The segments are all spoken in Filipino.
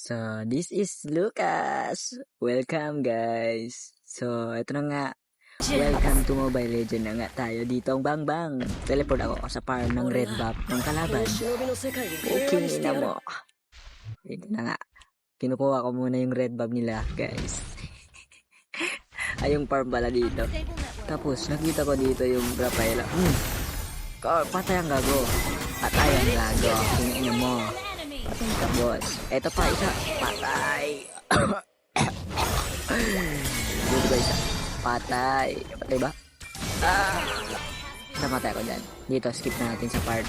So, this is Lucas. Welcome, guys. So, ito na nga. Welcome to Mobile Legends na nga tayo dito ang bang-bang. Teleport ako sa farm ng red buff ng kalaban. Okay na mo. Ito na nga. Kinukuha ko muna yung red buff nila, guys. Ay, yung farm pala dito. Tapos, nakita ko dito yung Rafaela. Patay ang gago. Patay ang gago. Tingin mo. Patay ka, boss. Eto pa, isa. Patay. Dito ba isa? Patay. Patay ba? Namatay ko dyan. Dito, skip na natin sa part.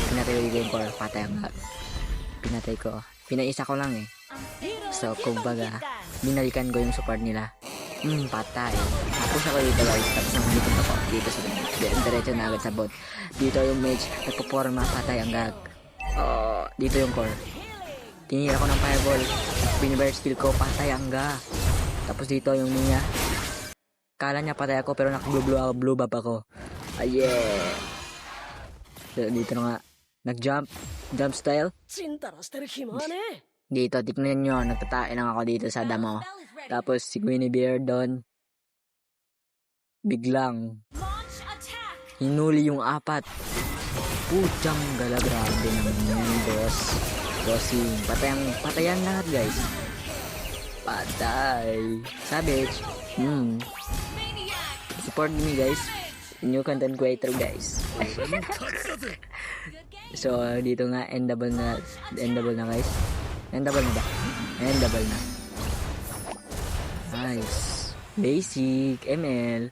Pinatay ko yung game core. Patay ang gago. Pinatay ko. Pinaisa ko lang eh. So, kumbaga, binalikan ko yung support nila. Patay. Tapos ako dito, guys. Tapos nangalitin ako dito sa diretso na agad sa bot. Dito yung mage. Nagpo-forma. Patay ang gag. Dito yung core. Tinira ko ng fireball. Biniburst skill ko. Patay ang gag. Tapos dito yung Mia. Kala niya patay ako pero blue buff ako. Yeah. So, dito na nga. Nag-jump. Jump style. Dito, tignan nyo. Nagtatae lang ako dito sa damo. Tapos si Guinevere doon. Biglang hinuli yung apat. Putang gala, grabe naman yan, boss. Bossing. Patayan lahat, guys. Patay. Savage. Support me, guys. New content creator, guys. So, dito nga, endable na, guys. Endable na ba? Endable na. Nice. Basic. ML.